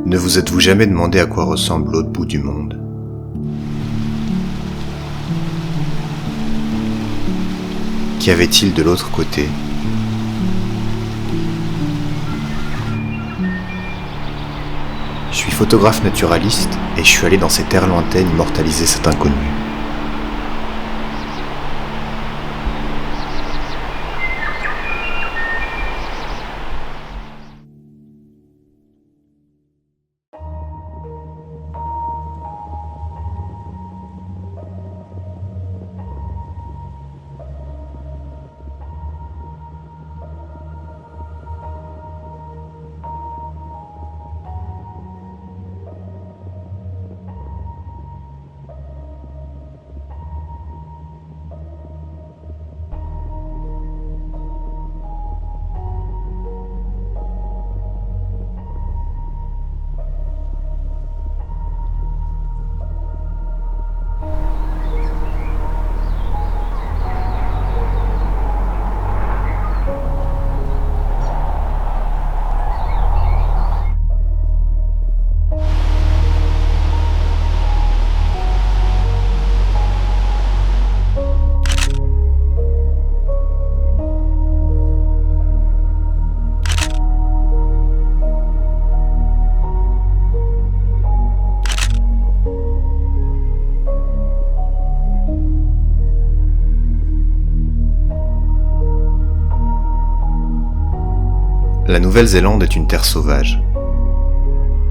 Ne vous êtes-vous jamais demandé à quoi ressemble l'autre bout du monde ? Qu'y avait-il de l'autre côté ? Je suis photographe naturaliste et je suis allé dans ces terres lointaines immortaliser cet inconnu. La Nouvelle-Zélande est une terre sauvage.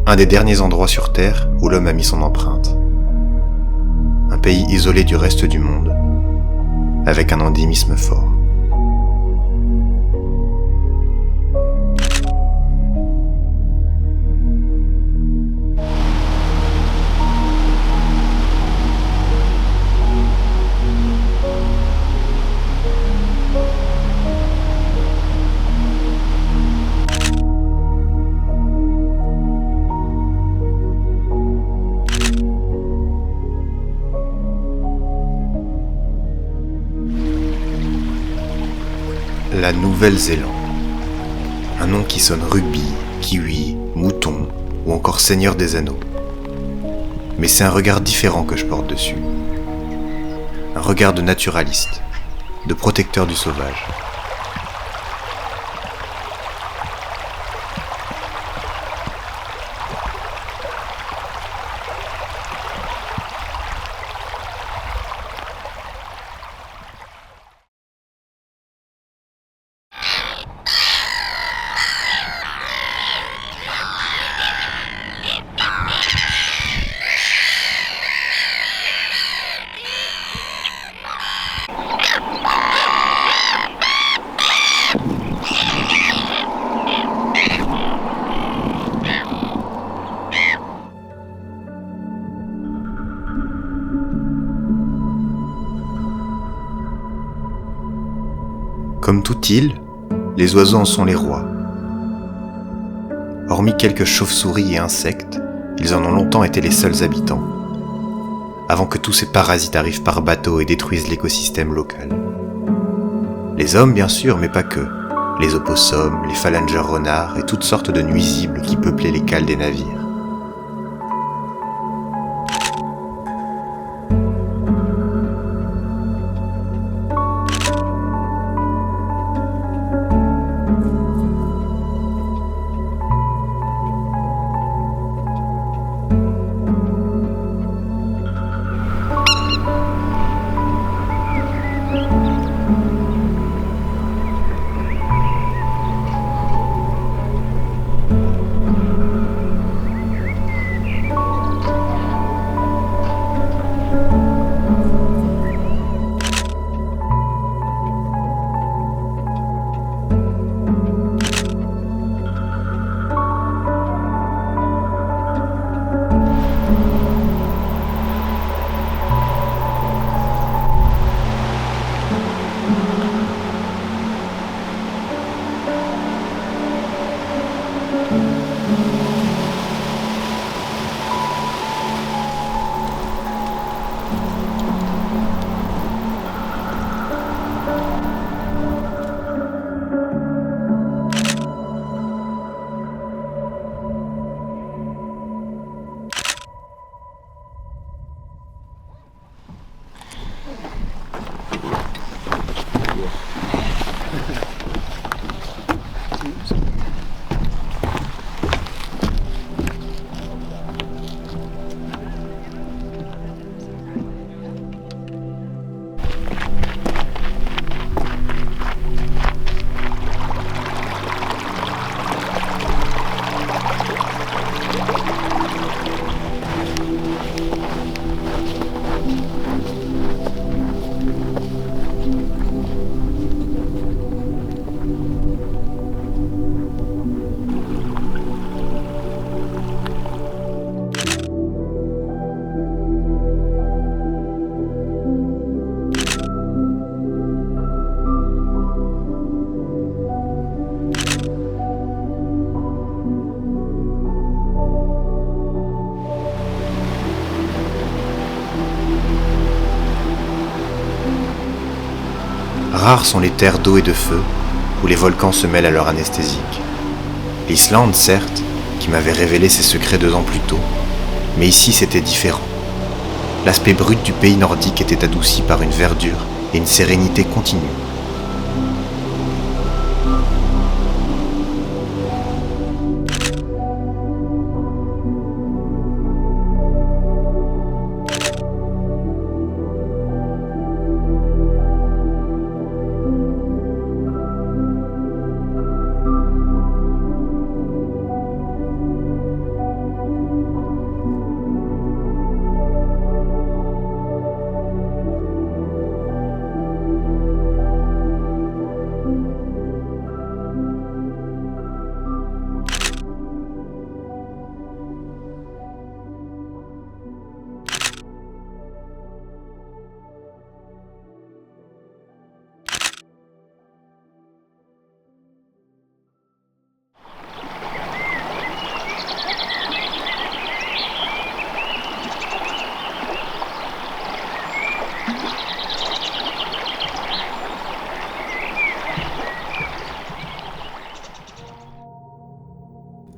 Un des derniers endroits sur Terre où l'homme a mis son empreinte. Un pays isolé du reste du monde, avec un endémisme fort. La Nouvelle-Zélande. Un nom qui sonne rugby, kiwi, mouton ou encore Seigneur des Anneaux. Mais c'est un regard différent que je porte dessus. Un regard de naturaliste, de protecteur du sauvage. Comme toute île, les oiseaux en sont les rois. Hormis quelques chauves-souris et insectes, ils en ont longtemps été les seuls habitants, avant que tous ces parasites arrivent par bateau et détruisent l'écosystème local. Les hommes bien sûr, mais pas que. Les opossums, les phalangers renards et toutes sortes de nuisibles qui peuplaient les cales des navires. Rares sont les terres d'eau et de feu où les volcans se mêlent à leur anesthésique. L'Islande, certes, qui m'avait révélé ses secrets 2 ans plus tôt, mais ici c'était différent. L'aspect brut du pays nordique était adouci par une verdure et une sérénité continue.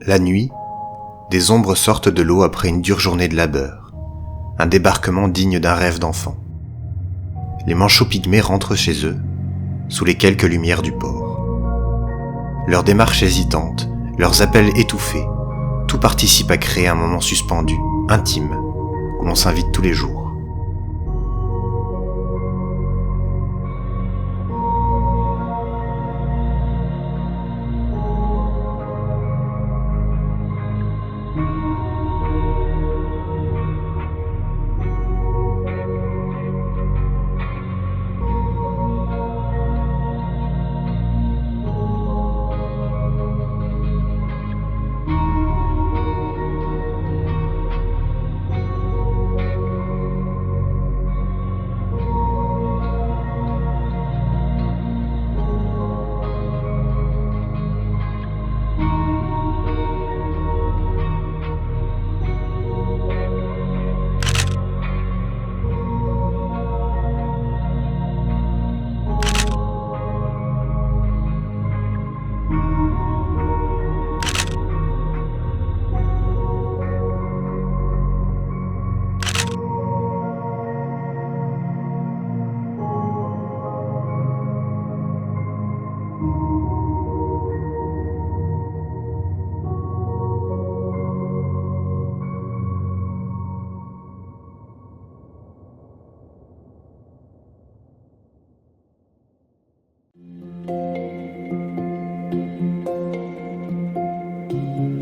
La nuit, des ombres sortent de l'eau après une dure journée de labeur. Un débarquement digne d'un rêve d'enfant. Les manchots pygmées rentrent chez eux, sous les quelques lumières du port. Leurs démarches hésitantes, leurs appels étouffés, tout participe à créer un moment suspendu, intime, où l'on s'invite tous les jours.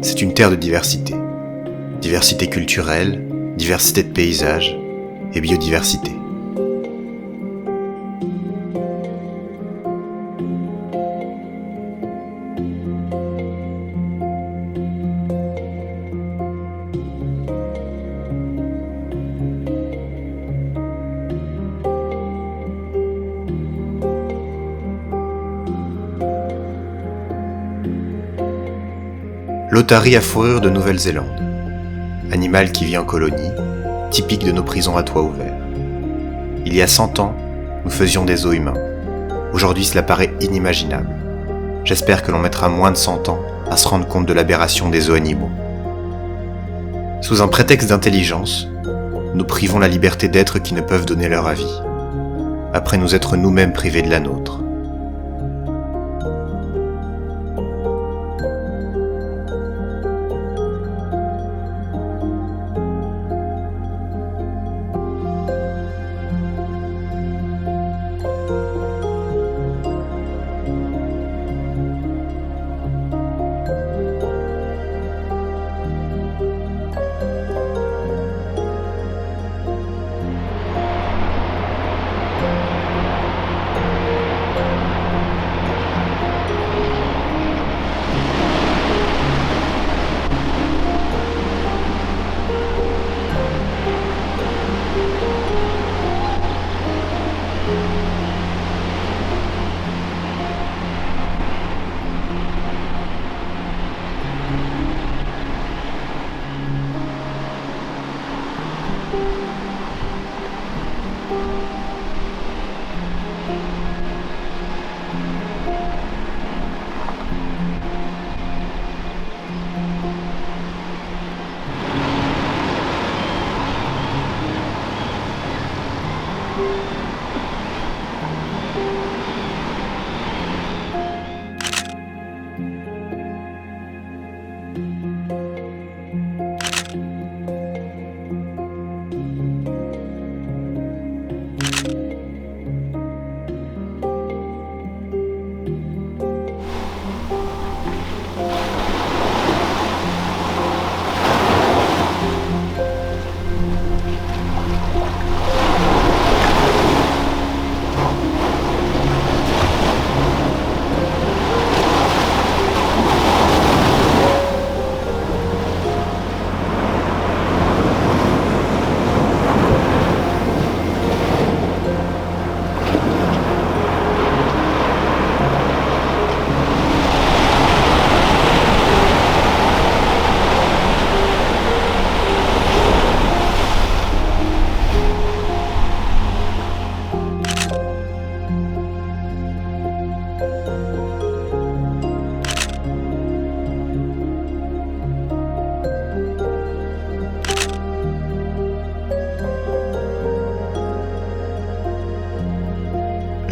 C'est une terre de diversité. Diversité culturelle, diversité de paysages et biodiversité. L'otarie à fourrure de Nouvelle-Zélande. Animal qui vit en colonie, typique de nos prisons à toit ouvert. Il y a 100 ans, nous faisions des zoos humains. Aujourd'hui, cela paraît inimaginable. J'espère que l'on mettra moins de 100 ans à se rendre compte de l'aberration des zoos animaux. Sous un prétexte d'intelligence, nous privons la liberté d'êtres qui ne peuvent donner leur avis, après nous être nous-mêmes privés de la nôtre.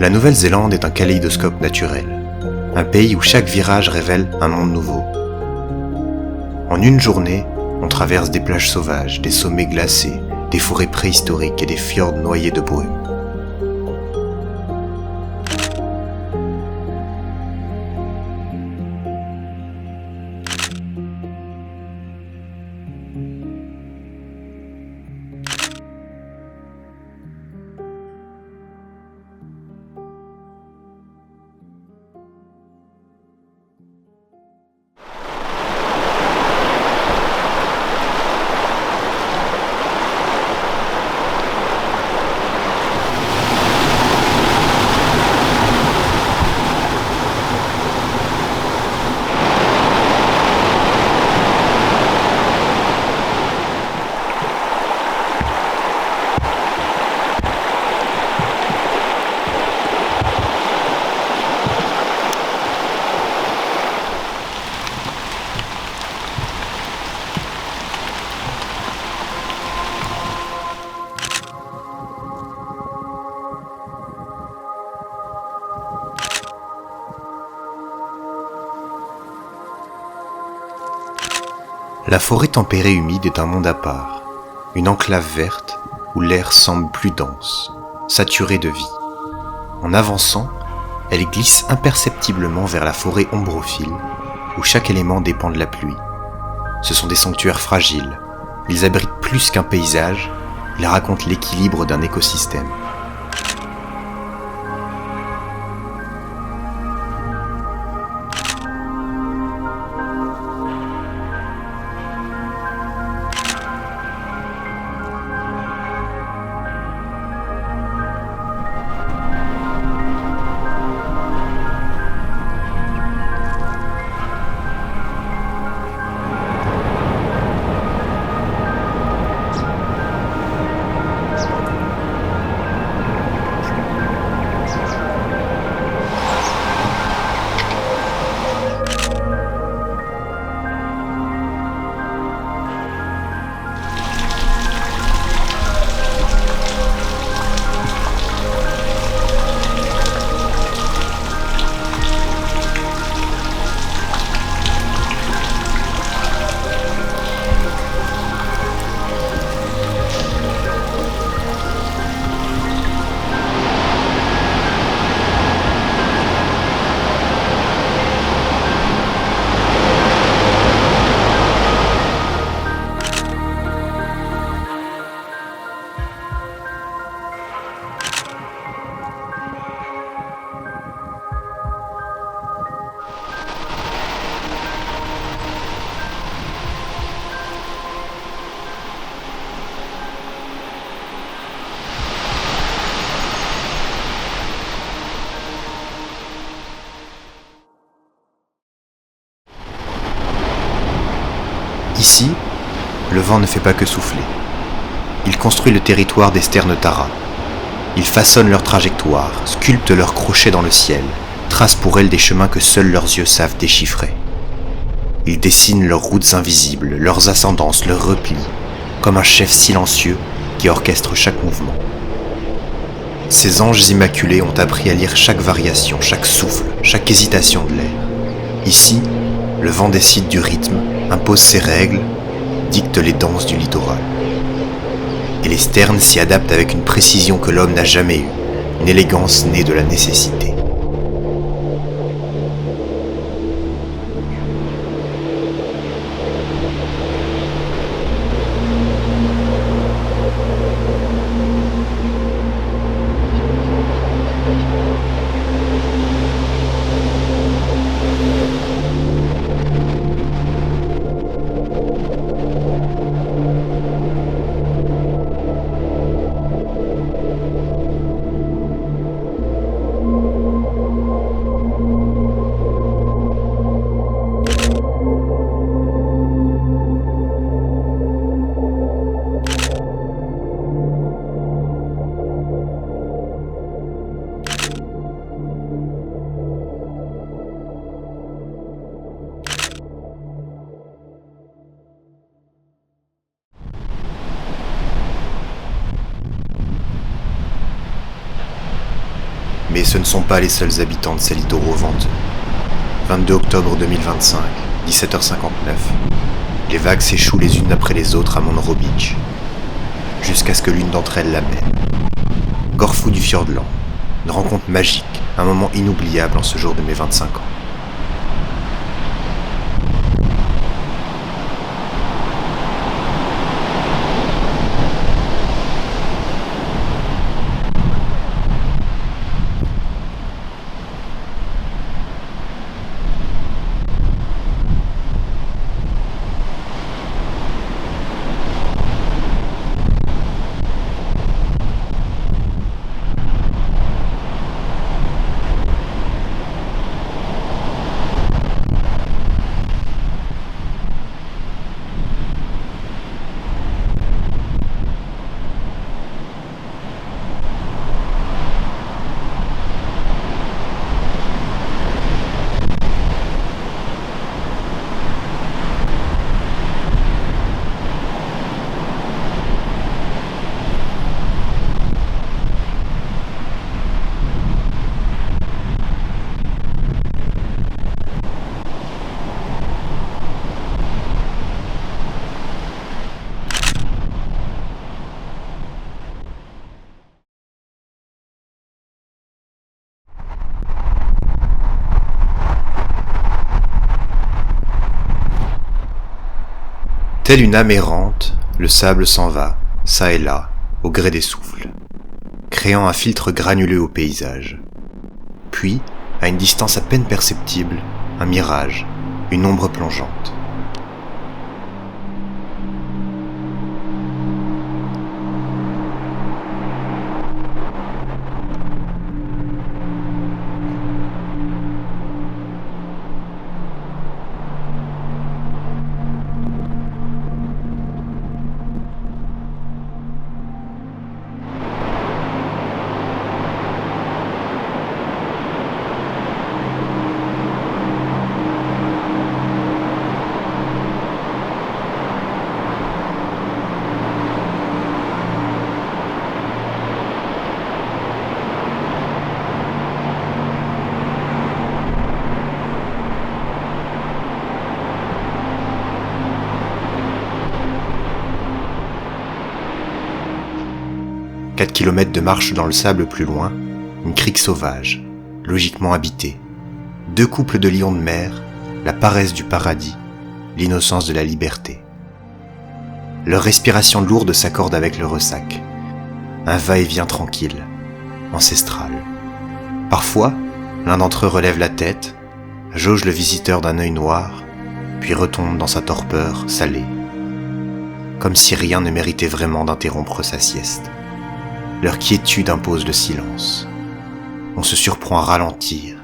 La Nouvelle-Zélande est un kaléidoscope naturel, un pays où chaque virage révèle un monde nouveau. En une journée, on traverse des plages sauvages, des sommets glacés, des forêts préhistoriques et des fjords noyés de brume. La forêt tempérée humide est un monde à part, une enclave verte où l'air semble plus dense, saturé de vie. En avançant, elle glisse imperceptiblement vers la forêt ombrophile, où chaque élément dépend de la pluie. Ce sont des sanctuaires fragiles, ils abritent plus qu'un paysage, ils racontent l'équilibre d'un écosystème. Ici, le vent ne fait pas que souffler. Il construit le territoire des Sternetara. Il façonne leur trajectoire, sculpte leurs crochets dans le ciel, trace pour elles des chemins que seuls leurs yeux savent déchiffrer. Il dessine leurs routes invisibles, leurs ascendances, leurs replis, comme un chef silencieux qui orchestre chaque mouvement. Ces anges immaculés ont appris à lire chaque variation, chaque souffle, chaque hésitation de l'air. Ici, le vent décide du rythme, impose ses règles, dicte les danses du littoral. Et les sternes s'y adaptent avec une précision que l'homme n'a jamais eue, une élégance née de la nécessité. Mais ce ne sont pas les seuls habitants de ces littoraux venteux. 22 octobre 2025, 17h59. Les vagues s'échouent les unes après les autres à Monroe Beach, jusqu'à ce que l'une d'entre elles l'appelle. Gorfou du Fiordland, une rencontre magique, un moment inoubliable en ce jour de mes 25 ans. Telle une âme errante, le sable s'en va, çà et là, au gré des souffles, créant un filtre granuleux au paysage. Puis, à une distance à peine perceptible, un mirage, une ombre plongeante. Quatre kilomètres de marche dans le sable plus loin, une crique sauvage, logiquement habitée. Deux couples de lions de mer, la paresse du paradis, l'innocence de la liberté. Leur respiration lourde s'accorde avec le ressac. Un va-et-vient tranquille, ancestral. Parfois, l'un d'entre eux relève la tête, jauge le visiteur d'un œil noir, puis retombe dans sa torpeur salée. Comme si rien ne méritait vraiment d'interrompre sa sieste. Leur quiétude impose le silence. On se surprend à ralentir,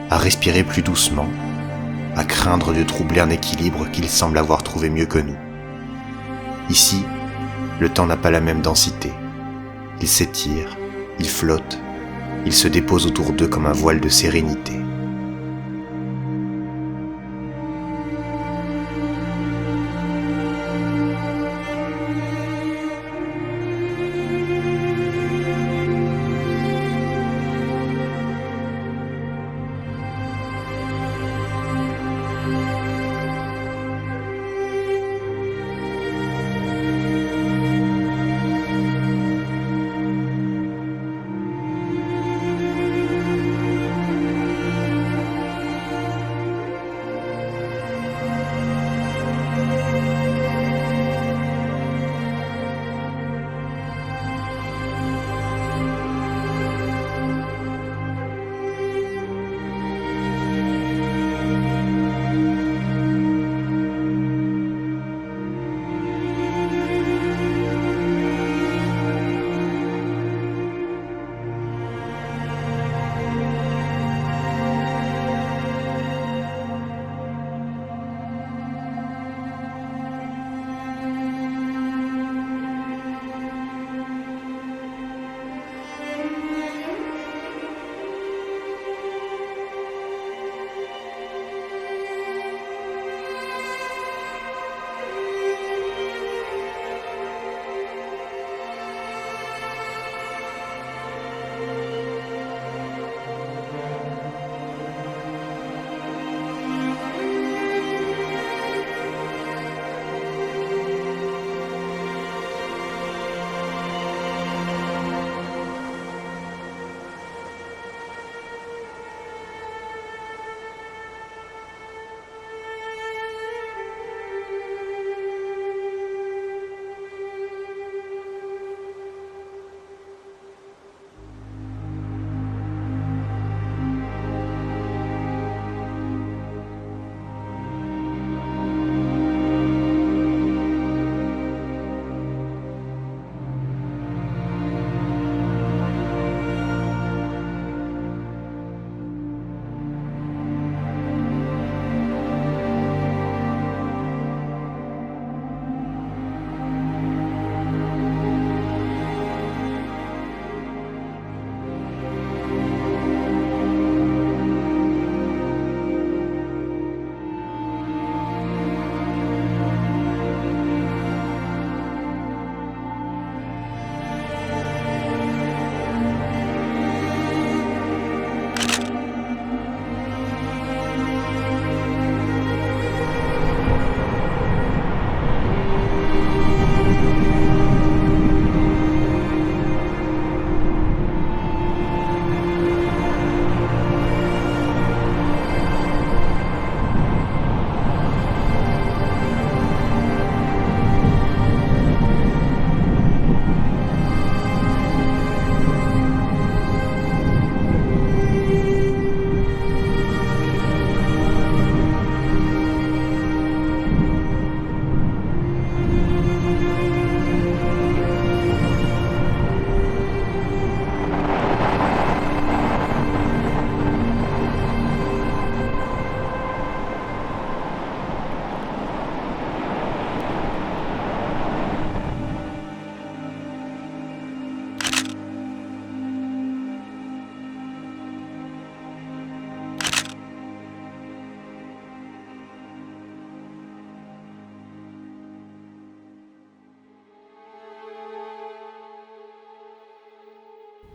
à respirer plus doucement, à craindre de troubler un équilibre qu'ils semblent avoir trouvé mieux que nous. Ici, le temps n'a pas la même densité. Il s'étire, il flotte, il se dépose autour d'eux comme un voile de sérénité.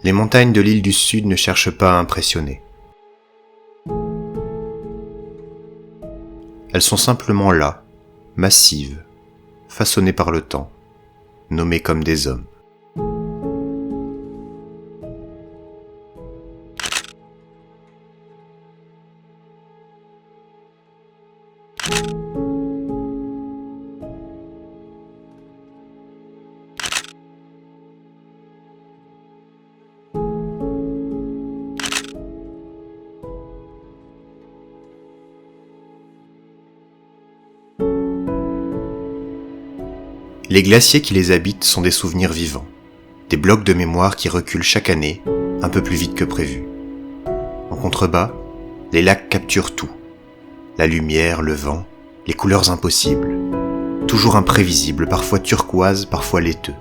Les montagnes de l'île du Sud ne cherchent pas à impressionner. Elles sont simplement là, massives, façonnées par le temps, nommées comme des hommes. Les glaciers qui les habitent sont des souvenirs vivants, des blocs de mémoire qui reculent chaque année, un peu plus vite que prévu. En contrebas, les lacs capturent tout. La lumière, le vent, les couleurs impossibles. Toujours imprévisibles, parfois turquoises, parfois laiteux.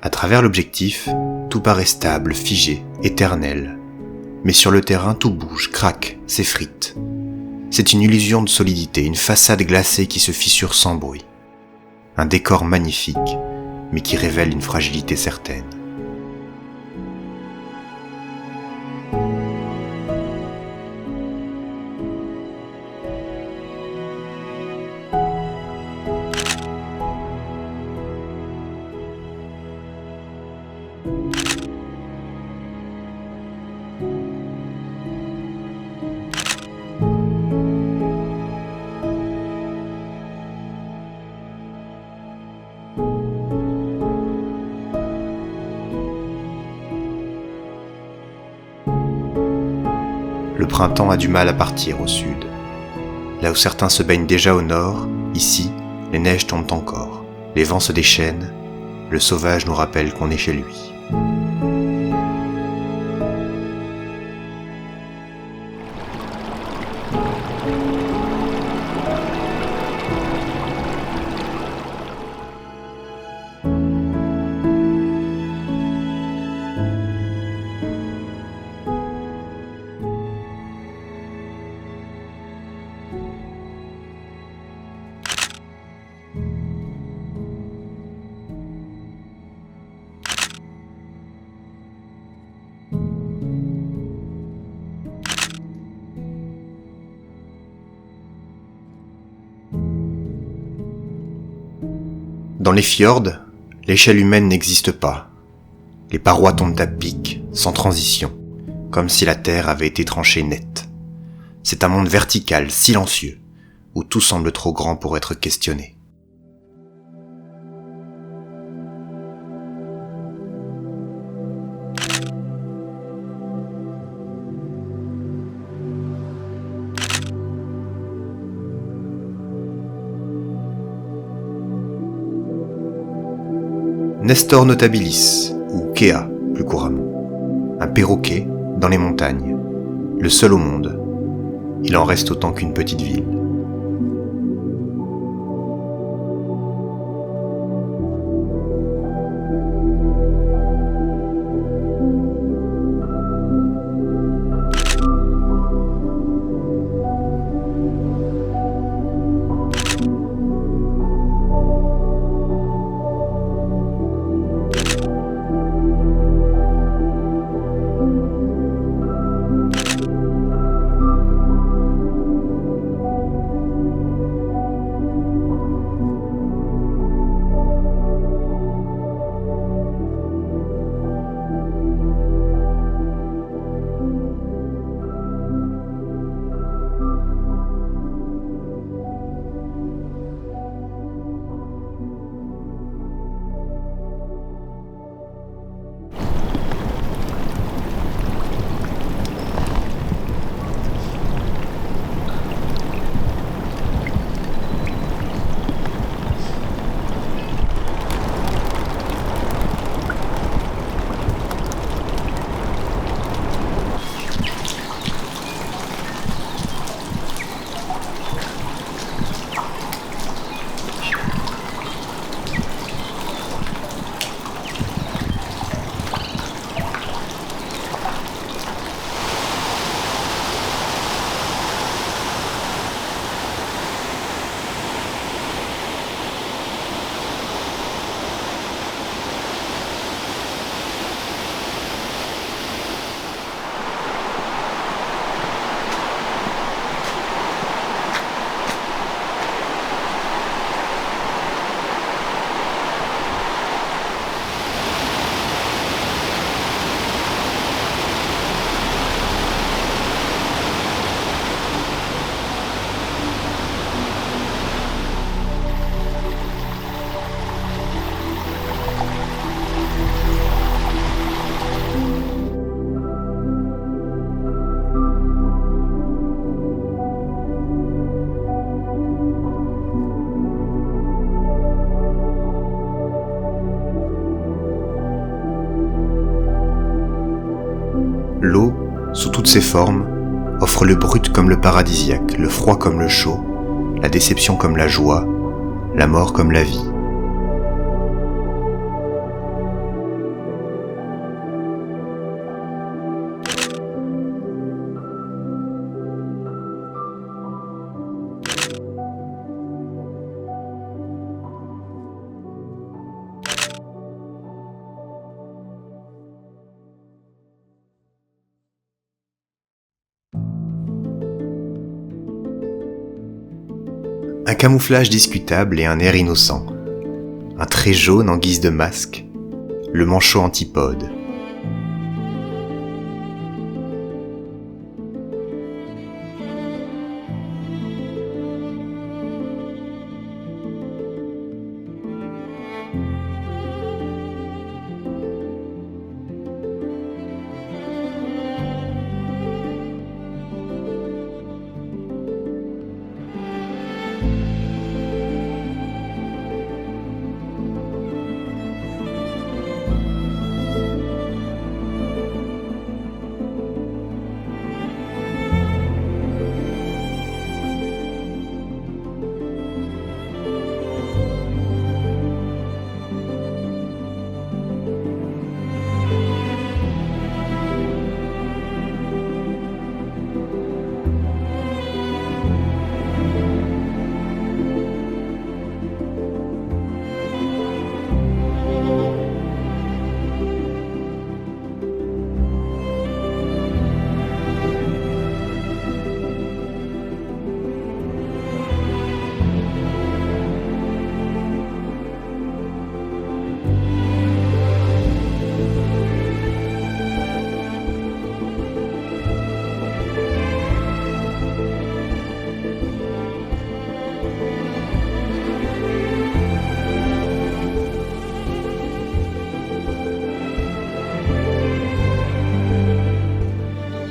À travers l'objectif, tout paraît stable, figé, éternel. Mais sur le terrain, tout bouge, craque, s'effrite. C'est une illusion de solidité, une façade glacée qui se fissure sans bruit. Un décor magnifique, mais qui révèle une fragilité certaine. Le printemps a du mal à partir au sud. Là où certains se baignent déjà au nord, ici, les neiges tombent encore. Les vents se déchaînent, le sauvage nous rappelle qu'on est chez lui. Dans les fjords, l'échelle humaine n'existe pas. Les parois tombent à pic, sans transition, comme si la terre avait été tranchée nette. C'est un monde vertical, silencieux, où tout semble trop grand pour être questionné. Nestor notabilis, ou Kea plus couramment. Un perroquet dans les montagnes, le seul au monde. Il en reste autant qu'une petite ville. sous toutes ses formes, offre le brut comme le paradisiaque, le froid comme le chaud, la déception comme la joie, la mort comme la vie. Un camouflage discutable et un air innocent. Un trait jaune en guise de masque. Le manchot antipode.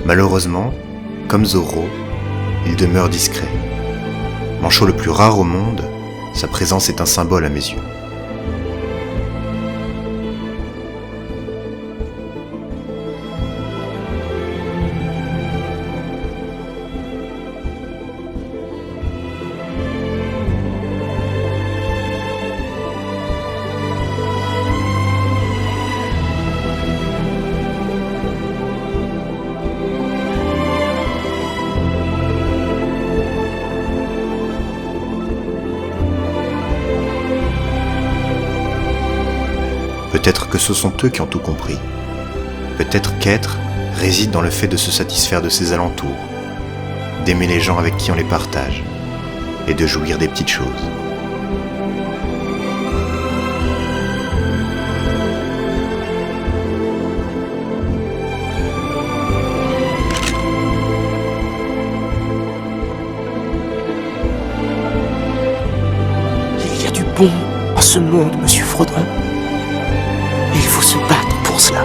Malheureusement, comme Zorro, il demeure discret. Manchot le plus rare au monde, sa présence est un symbole à mes yeux. Peut-être que ce sont eux qui ont tout compris. Peut-être qu'être réside dans le fait de se satisfaire de ses alentours, d'aimer les gens avec qui on les partage, et de jouir des petites choses. Il y a du bon en ce monde, monsieur Frodon. Et il faut se battre pour cela.